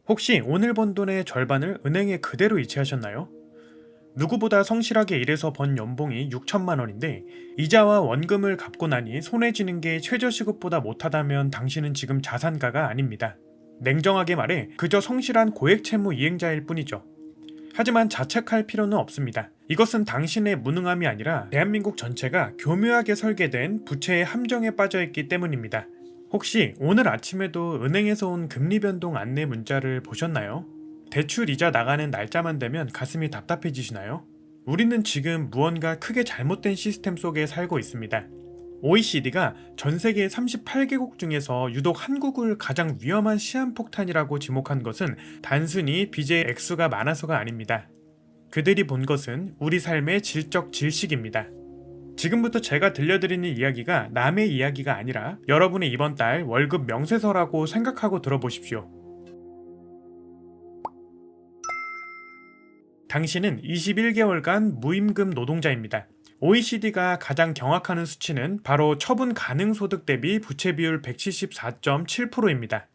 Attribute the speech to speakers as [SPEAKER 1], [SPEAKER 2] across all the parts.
[SPEAKER 1] 혹시 오늘 번 돈의 절반을 은행에 그대로 이체하셨나요? 누구보다 성실하게 일해서 번 연봉이 6천만 원인데 이자와 원금을 갚고 나니 손에 쥐는 게 최저시급보다 못하다면 당신은 지금 자산가가 아닙니다. 냉정하게 말해 그저 성실한 고액 채무 이행자일 뿐이죠. 하지만 자책할 필요는 없습니다. 이것은 당신의 무능함이 아니라 대한민국 전체가 교묘하게 설계된 부채의 함정에 빠져 있기 때문입니다. 혹시 오늘 아침에도 은행에서 온 금리 변동 안내 문자를 보셨나요? 대출 이자 나가는 날짜만 되면 가슴이 답답해지시나요? 우리는 지금 무언가 크게 잘못된 시스템 속에 살고 있습니다. OECD가 전 세계 38개국 중에서 유독 한국을 가장 위험한 시한폭탄이라고 지목한 것은 단순히 빚의 액수가 많아서가 아닙니다. 그들이 본 것은 우리 삶의 질적 질식입니다. 지금부터 제가 들려드리는 이야기가 남의 이야기가 아니라 여러분의 이번 달 월급 명세서라고 생각하고 들어보십시오. 당신은 21개월간 무임금 노동자입니다. OECD가 가장 경악하는 수치는 바로 처분 가능 소득 대비 부채 비율 174.7%입니다.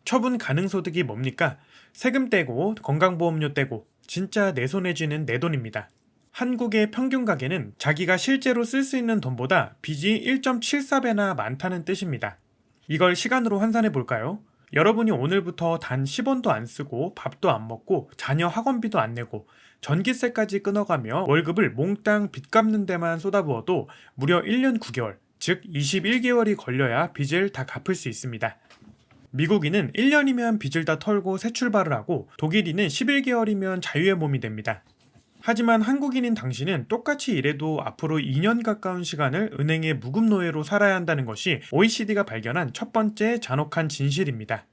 [SPEAKER 1] 처분 가능 소득이 뭡니까? 세금 떼고 건강보험료 떼고 진짜 내 손에 쥐는 내 돈입니다. 한국의 평균 가계는 자기가 실제로 쓸 수 있는 돈보다 빚이 1.74배나 많다는 뜻입니다. 이걸 시간으로 환산해 볼까요? 여러분이 오늘부터 단 10원도 안 쓰고 밥도 안 먹고 자녀 학원비도 안 내고 전기세까지 끊어가며 월급을 몽땅 빚 갚는 데만 쏟아부어도 무려 1년 9개월, 즉 21개월이 걸려야 빚을 다 갚을 수 있습니다. 미국인은 1년이면 빚을 다 털고 새 출발을 하고 독일인은 11개월이면 자유의 몸이 됩니다. 하지만 한국인인 당신은 똑같이 일해도 앞으로 2년 가까운 시간을 은행의 무급노예로 살아야 한다는 것이 OECD가 발견한 첫 번째 잔혹한 진실입니다.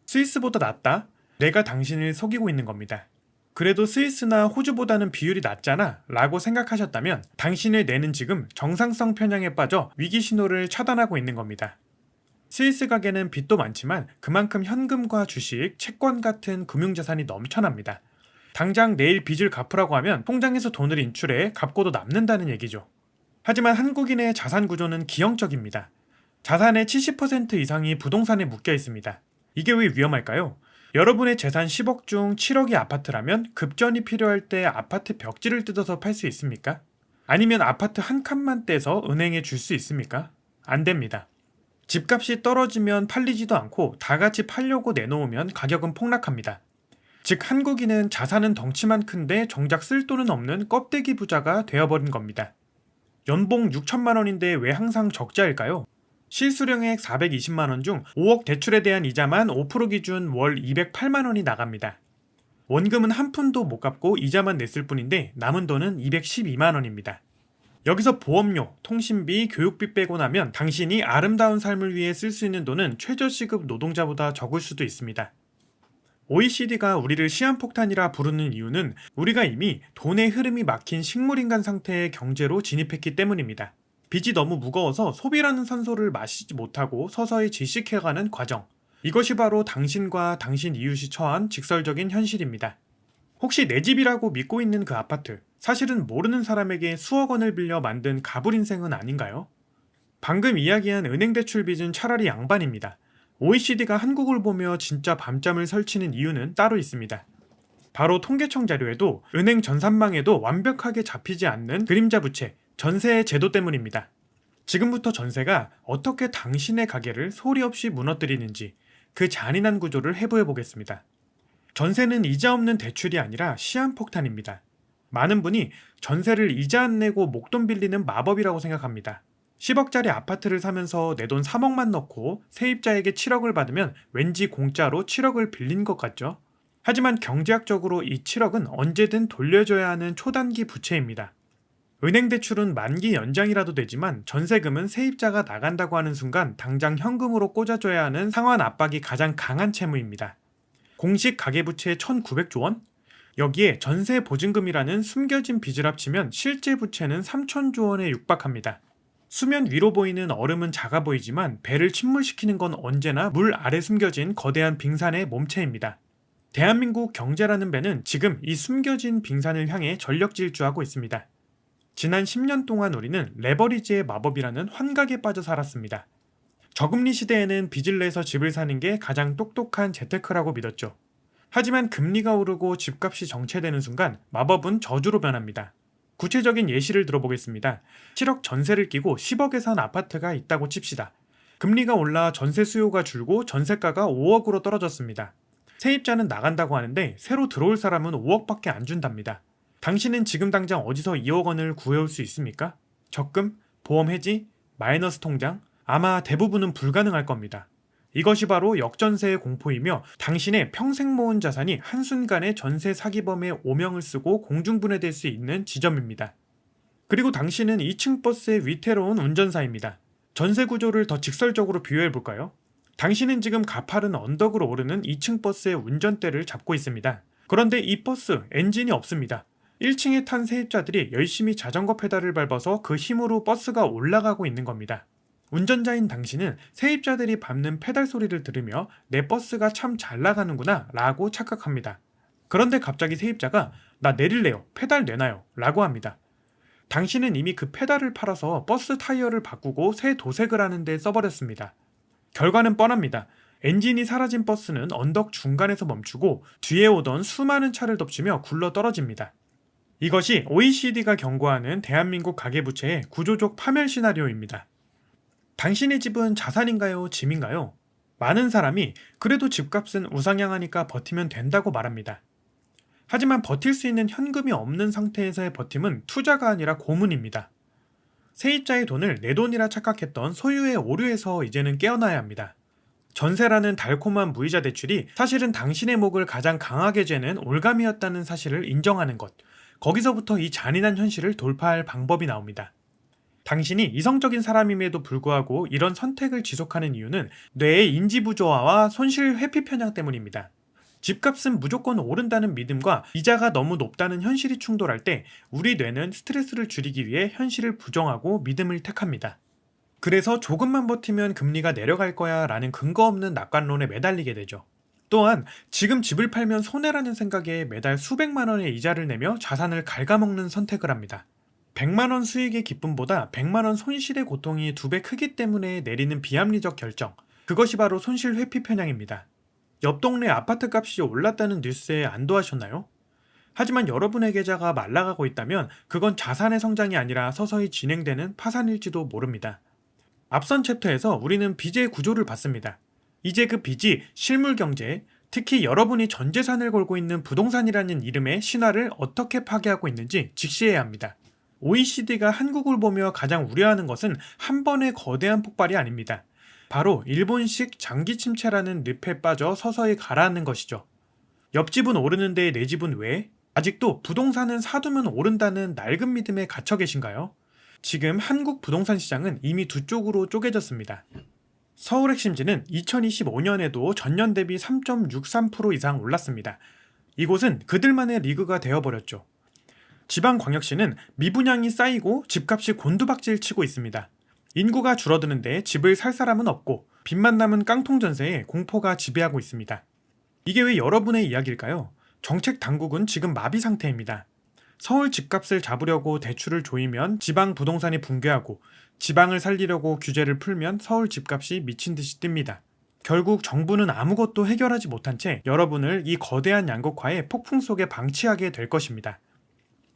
[SPEAKER 1] 스위스보다 낫다? 내가 당신을 속이고 있는 겁니다. 그래도 스위스나 호주보다는 비율이 낮잖아 라고 생각하셨다면 당신의 뇌는 지금 정상성 편향에 빠져 위기 신호를 차단하고 있는 겁니다. 스위스 가게는 빚도 많지만 그만큼 현금과 주식, 채권 같은 금융자산이 넘쳐납니다. 당장 내일 빚을 갚으라고 하면 통장에서 돈을 인출해 갚고도 남는다는 얘기죠. 하지만 한국인의 자산 구조는 기형적입니다. 자산의 70% 이상이 부동산에 묶여 있습니다. 이게 왜 위험할까요? 여러분의 재산 10억 중 7억이 아파트라면 급전이 필요할 때 아파트 벽지를 뜯어서 팔 수 있습니까? 아니면 아파트 한 칸만 떼서 은행에 줄 수 있습니까? 안 됩니다. 집값이 떨어지면 팔리지도 않고 다 같이 팔려고 내놓으면 가격은 폭락합니다. 즉 한국인은 자산은 덩치만 큰데 정작 쓸 돈은 없는 껍데기 부자가 되어버린 겁니다. 연봉 6천만 원인데 왜 항상 적자일까요? 실수령액 420만 원 중 5억 대출에 대한 이자만 5% 기준 월 208만 원이 나갑니다. 원금은 한 푼도 못 갚고 이자만 냈을 뿐인데 남은 돈은 212만 원입니다. 여기서 보험료, 통신비, 교육비 빼고 나면 당신이 아름다운 삶을 위해 쓸 수 있는 돈은 최저시급 노동자보다 적을 수도 있습니다. OECD가 우리를 시한폭탄이라 부르는 이유는 우리가 이미 돈의 흐름이 막힌 식물인간 상태의 경제로 진입했기 때문입니다. 빚이 너무 무거워서 소비라는 산소를 마시지 못하고 서서히 질식해가는 과정. 이것이 바로 당신과 당신 이웃이 처한 직설적인 현실입니다. 혹시 내 집이라고 믿고 있는 그 아파트, 사실은 모르는 사람에게 수억 원을 빌려 만든 가불 인생은 아닌가요? 방금 이야기한 은행 대출 빚은 차라리 양반입니다. OECD가 한국을 보며 진짜 밤잠을 설치는 이유는 따로 있습니다. 바로 통계청 자료에도 은행 전산망에도 완벽하게 잡히지 않는 그림자 부채, 전세의 제도 때문입니다. 지금부터 전세가 어떻게 당신의 가게를 소리 없이 무너뜨리는지 그 잔인한 구조를 해부해 보겠습니다. 전세는 이자 없는 대출이 아니라 시한폭탄입니다. 많은 분이 전세를 이자 안 내고 목돈 빌리는 마법이라고 생각합니다. 10억짜리 아파트를 사면서 내 돈 3억만 넣고 세입자에게 7억을 받으면 왠지 공짜로 7억을 빌린 것 같죠? 하지만 경제학적으로 이 7억은 언제든 돌려줘야 하는 초단기 부채입니다. 은행 대출은 만기 연장이라도 되지만 전세금은 세입자가 나간다고 하는 순간 당장 현금으로 꽂아줘야 하는 상환 압박이 가장 강한 채무입니다. 공식 가계부채 1,900조 원? 여기에 전세 보증금이라는 숨겨진 빚을 합치면 실제 부채는 3,000조 원에 육박합니다. 수면 위로 보이는 얼음은 작아 보이지만 배를 침몰시키는 건 언제나 물 아래 숨겨진 거대한 빙산의 몸체입니다. 대한민국 경제라는 배는 지금 이 숨겨진 빙산을 향해 전력 질주하고 있습니다. 지난 10년 동안 우리는 레버리지의 마법이라는 환각에 빠져 살았습니다. 저금리 시대에는 빚을 내서 집을 사는 게 가장 똑똑한 재테크라고 믿었죠. 하지만 금리가 오르고 집값이 정체되는 순간 마법은 저주로 변합니다. 구체적인 예시를 들어보겠습니다. 7억 전세를 끼고 10억에 산 아파트가 있다고 칩시다. 금리가 올라 전세 수요가 줄고 전세가가 5억으로 떨어졌습니다. 세입자는 나간다고 하는데 새로 들어올 사람은 5억밖에 안 준답니다. 당신은 지금 당장 어디서 2억 원을 구해올 수 있습니까? 적금, 보험 해지, 마이너스 통장? 아마 대부분은 불가능할 겁니다. 이것이 바로 역전세의 공포이며 당신의 평생 모은 자산이 한순간에 전세 사기범의 오명을 쓰고 공중분해될 수 있는 지점입니다. 그리고 당신은 2층 버스의 위태로운 운전사입니다. 전세 구조를 더 직설적으로 비유해볼까요? 당신은 지금 가파른 언덕으로 오르는 2층 버스의 운전대를 잡고 있습니다. 그런데 이 버스 엔진이 없습니다. 1층에 탄 세입자들이 열심히 자전거 페달을 밟아서 그 힘으로 버스가 올라가고 있는 겁니다. 운전자인 당신은 세입자들이 밟는 페달 소리를 들으며 내 버스가 참 잘 나가는구나 라고 착각합니다. 그런데 갑자기 세입자가 나 내릴래요. 페달 내놔요. 라고 합니다. 당신은 이미 그 페달을 팔아서 버스 타이어를 바꾸고 새 도색을 하는데 써버렸습니다. 결과는 뻔합니다. 엔진이 사라진 버스는 언덕 중간에서 멈추고 뒤에 오던 수많은 차를 덮치며 굴러 떨어집니다. 이것이 OECD가 경고하는 대한민국 가계부채의 구조적 파멸 시나리오입니다. 당신의 집은 자산인가요? 짐인가요? 많은 사람이 그래도 집값은 우상향하니까 버티면 된다고 말합니다. 하지만 버틸 수 있는 현금이 없는 상태에서의 버팀은 투자가 아니라 고문입니다. 세입자의 돈을 내 돈이라 착각했던 소유의 오류에서 이제는 깨어나야 합니다. 전세라는 달콤한 무이자 대출이 사실은 당신의 목을 가장 강하게 죄는 올감이었다는 사실을 인정하는 것. 거기서부터 이 잔인한 현실을 돌파할 방법이 나옵니다. 당신이 이성적인 사람임에도 불구하고 이런 선택을 지속하는 이유는 뇌의 인지부조화와 손실 회피 편향 때문입니다. 집값은 무조건 오른다는 믿음과 이자가 너무 높다는 현실이 충돌할 때 우리 뇌는 스트레스를 줄이기 위해 현실을 부정하고 믿음을 택합니다. 그래서 조금만 버티면 금리가 내려갈 거야 라는 근거 없는 낙관론에 매달리게 되죠. 또한 지금 집을 팔면 손해라는 생각에 매달 수백만 원의 이자를 내며 자산을 갉아먹는 선택을 합니다. 100만 원 수익의 기쁨보다 100만 원 손실의 고통이 2배 크기 때문에 내리는 비합리적 결정. 그것이 바로 손실 회피 편향입니다. 옆 동네 아파트 값이 올랐다는 뉴스에 안도하셨나요? 하지만 여러분의 계좌가 말라가고 있다면 그건 자산의 성장이 아니라 서서히 진행되는 파산일지도 모릅니다. 앞선 챕터에서 우리는 빚의 구조를 봤습니다. 이제 그 빚이 실물 경제, 특히 여러분이 전 재산을 걸고 있는 부동산이라는 이름의 신화를 어떻게 파괴하고 있는지 직시해야 합니다. OECD가 한국을 보며 가장 우려하는 것은 한 번의 거대한 폭발이 아닙니다. 바로 일본식 장기 침체라는 늪에 빠져 서서히 가라앉는 것이죠. 옆집은 오르는데 내 집은 왜? 아직도 부동산은 사두면 오른다는 낡은 믿음에 갇혀 계신가요? 지금 한국 부동산 시장은 이미 두 쪽으로 쪼개졌습니다. 서울 핵심지는 2025년에도 전년 대비 3.63% 이상 올랐습니다. 이곳은 그들만의 리그가 되어버렸죠. 지방광역시는 미분양이 쌓이고 집값이 곤두박질 치고 있습니다. 인구가 줄어드는데 집을 살 사람은 없고 빚만 남은 깡통 전세에 공포가 지배하고 있습니다. 이게 왜 여러분의 이야기일까요? 정책 당국은 지금 마비 상태입니다. 서울 집값을 잡으려고 대출을 조이면 지방 부동산이 붕괴하고 지방을 살리려고 규제를 풀면 서울 집값이 미친 듯이 뜁니다. 결국 정부는 아무것도 해결하지 못한 채 여러분을 이 거대한 양극화의 폭풍 속에 방치하게 될 것입니다.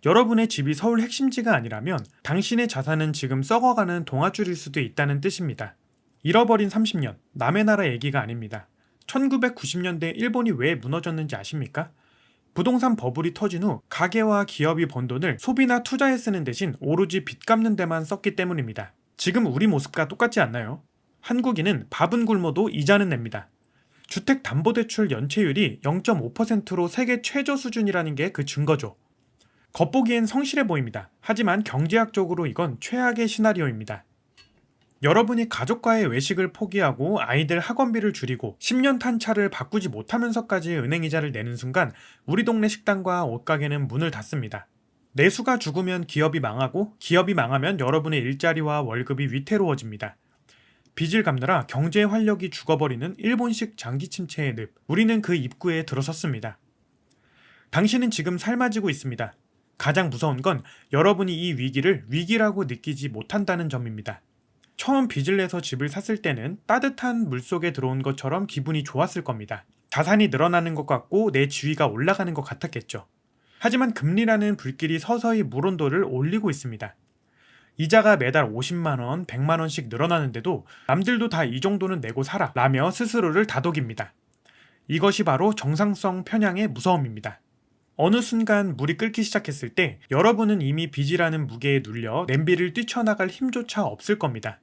[SPEAKER 1] 여러분의 집이 서울 핵심지가 아니라면 당신의 자산은 지금 썩어가는 동아줄일 수도 있다는 뜻입니다. 잃어버린 30년, 남의 나라 얘기가 아닙니다. 1990년대 일본이 왜 무너졌는지 아십니까? 부동산 버블이 터진 후 가계와 기업이 번 돈을 소비나 투자에 쓰는 대신 오로지 빚 갚는 데만 썼기 때문입니다. 지금 우리 모습과 똑같지 않나요? 한국인은 밥은 굶어도 이자는 냅니다. 주택담보대출 연체율이 0.5%로 세계 최저 수준이라는 게 그 증거죠. 겉보기엔 성실해 보입니다. 하지만 경제학적으로 이건 최악의 시나리오입니다. 여러분이 가족과의 외식을 포기하고 아이들 학원비를 줄이고 10년 탄 차를 바꾸지 못하면서까지 은행이자를 내는 순간 우리 동네 식당과 옷가게는 문을 닫습니다. 내수가 죽으면 기업이 망하고 기업이 망하면 여러분의 일자리와 월급이 위태로워집니다. 빚을 갚느라 경제 활력이 죽어버리는 일본식 장기 침체의 늪. 우리는 그 입구에 들어섰습니다. 당신은 지금 삶아지고 있습니다. 가장 무서운 건 여러분이 이 위기를 위기라고 느끼지 못한다는 점입니다. 처음 빚을 내서 집을 샀을 때는 따뜻한 물속에 들어온 것처럼 기분이 좋았을 겁니다. 자산이 늘어나는 것 같고 내 지위가 올라가는 것 같았겠죠. 하지만 금리라는 불길이 서서히 물 온도를 올리고 있습니다. 이자가 매달 50만 원, 100만 원씩 늘어나는데도 남들도 다 이 정도는 내고 살아 라며 스스로를 다독입니다. 이것이 바로 정상성 편향의 무서움입니다. 어느 순간 물이 끓기 시작했을 때 여러분은 이미 빚이라는 무게에 눌려 냄비를 뛰쳐나갈 힘조차 없을 겁니다.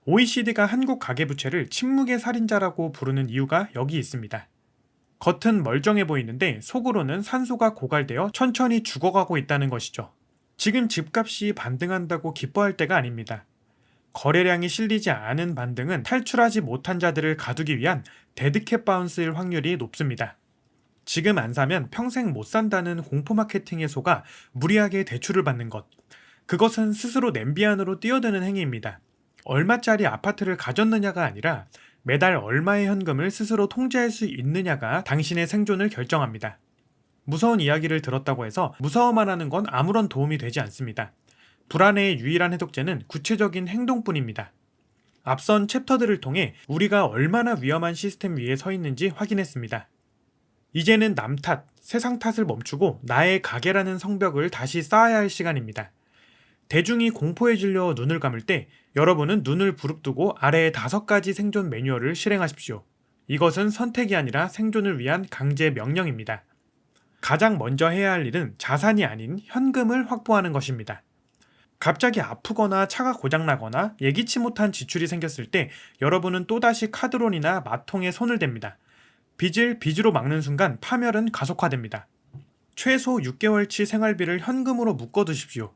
[SPEAKER 1] OECD가 한국 가계부채를 침묵의 살인자라고 부르는 이유가 여기 있습니다. 겉은 멀쩡해 보이는데 속으로는 산소가 고갈되어 천천히 죽어가고 있다는 것이죠. 지금 집값이 반등한다고 기뻐할 때가 아닙니다. 거래량이 실리지 않은 반등은 탈출하지 못한 자들을 가두기 위한 데드캣 바운스일 확률이 높습니다. 지금 안 사면 평생 못 산다는 공포 마케팅에 속아 무리하게 대출을 받는 것. 그것은 스스로 냄비 안으로 뛰어드는 행위입니다. 얼마짜리 아파트를 가졌느냐가 아니라 매달 얼마의 현금을 스스로 통제할 수 있느냐가 당신의 생존을 결정합니다. 무서운 이야기를 들었다고 해서 무서워만 하는 건 아무런 도움이 되지 않습니다. 불안해의 유일한 해독제는 구체적인 행동뿐입니다. 앞선 챕터들을 통해 우리가 얼마나 위험한 시스템 위에 서 있는지 확인했습니다. 이제는 남 탓, 세상 탓을 멈추고 나의 가게라는 성벽을 다시 쌓아야 할 시간입니다. 대중이 공포에 질려 눈을 감을 때 여러분은 눈을 부릅뜨고 아래의 5가지 생존 매뉴얼을 실행하십시오. 이것은 선택이 아니라 생존을 위한 강제 명령입니다. 가장 먼저 해야 할 일은 자산이 아닌 현금을 확보하는 것입니다. 갑자기 아프거나 차가 고장나거나 예기치 못한 지출이 생겼을 때 여러분은 또다시 카드론이나 마통에 손을 댑니다. 빚을 빚으로 막는 순간 파멸은 가속화됩니다. 최소 6개월치 생활비를 현금으로 묶어두십시오.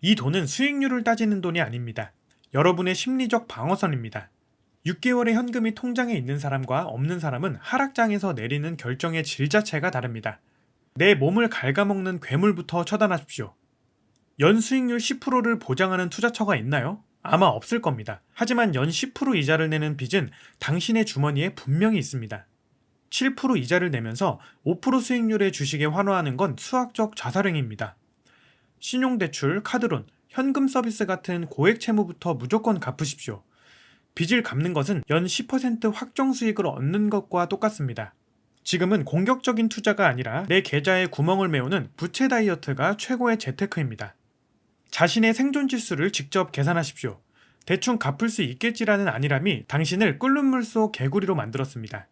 [SPEAKER 1] 이 돈은 수익률을 따지는 돈이 아닙니다. 여러분의 심리적 방어선입니다. 6개월의 현금이 통장에 있는 사람과 없는 사람은 하락장에서 내리는 결정의 질 자체가 다릅니다. 내 몸을 갉아먹는 괴물부터 처단하십시오. 연 수익률 10%를 보장하는 투자처가 있나요? 아마 없을 겁니다. 하지만 연 10% 이자를 내는 빚은 당신의 주머니에 분명히 있습니다. 7% 이자를 내면서 5% 수익률의 주식에 환호하는 건 수학적 자살행위입니다. 신용대출, 카드론, 현금 서비스 같은 고액 채무부터 무조건 갚으십시오. 빚을 갚는 것은 연 10% 확정 수익을 얻는 것과 똑같습니다. 지금은 공격적인 투자가 아니라 내 계좌에 구멍을 메우는 부채 다이어트가 최고의 재테크입니다. 자신의 생존 지수를 직접 계산하십시오. 대충 갚을 수 있겠지라는 안일함이 당신을 끓는 물 속 개구리로 만들었습니다.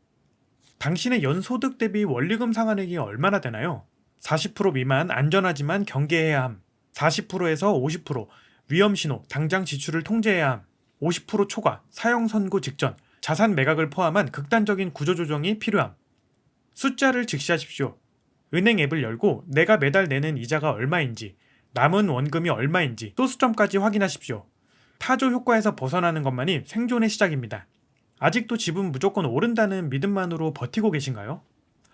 [SPEAKER 1] 당신의 연소득 대비 원리금 상환액이 얼마나 되나요? 40% 미만 안전하지만 경계해야 함. 40%에서 50% 위험신호 당장 지출을 통제해야 함. 50% 초과 사형 선고 직전 자산 매각을 포함한 극단적인 구조조정이 필요함. 숫자를 직시하십시오. 은행 앱을 열고 내가 매달 내는 이자가 얼마인지 남은 원금이 얼마인지 소수점까지 확인하십시오. 타조 효과에서 벗어나는 것만이 생존의 시작입니다. 아직도 집은 무조건 오른다는 믿음만으로 버티고 계신가요?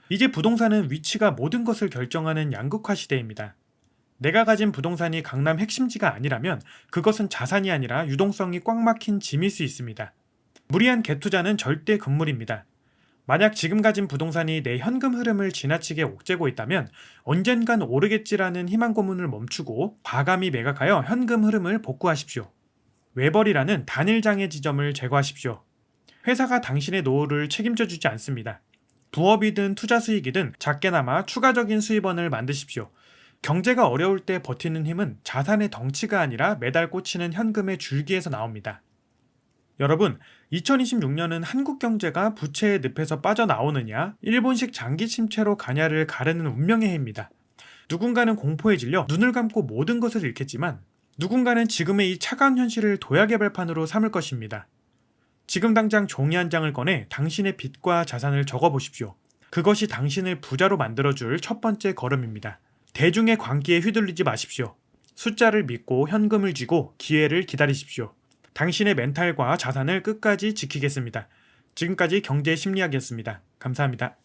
[SPEAKER 1] 이제 부동산은 위치가 모든 것을 결정하는 양극화 시대입니다. 내가 가진 부동산이 강남 핵심지가 아니라면 그것은 자산이 아니라 유동성이 꽉 막힌 짐일 수 있습니다. 무리한 갭투자는 절대 금물입니다. 만약 지금 가진 부동산이 내 현금 흐름을 지나치게 옥죄고 있다면 언젠간 오르겠지라는 희망 고문을 멈추고 과감히 매각하여 현금 흐름을 복구하십시오. 외벌이라는 단일 장애 지점을 제거하십시오. 회사가 당신의 노후를 책임져 주지 않습니다. 부업이든 투자 수익이든 작게나마 추가적인 수입원을 만드십시오. 경제가 어려울 때 버티는 힘은 자산의 덩치가 아니라 매달 꽂히는 현금의 줄기에서 나옵니다. 여러분, 2026년은 한국 경제가 부채의 늪에서 빠져나오느냐, 일본식 장기 침체로 가냐를 가르는 운명의 해입니다. 누군가는 공포에 질려 눈을 감고 모든 것을 잃겠지만 누군가는 지금의 이 차가운 현실을 도약의 발판으로 삼을 것입니다. 지금 당장 종이 한 장을 꺼내 당신의 빚과 자산을 적어보십시오. 그것이 당신을 부자로 만들어줄 첫 번째 걸음입니다. 대중의 광기에 휘둘리지 마십시오. 숫자를 믿고 현금을 쥐고 기회를 기다리십시오. 당신의 멘탈과 자산을 끝까지 지키겠습니다. 지금까지 경제심리학이었습니다. 감사합니다.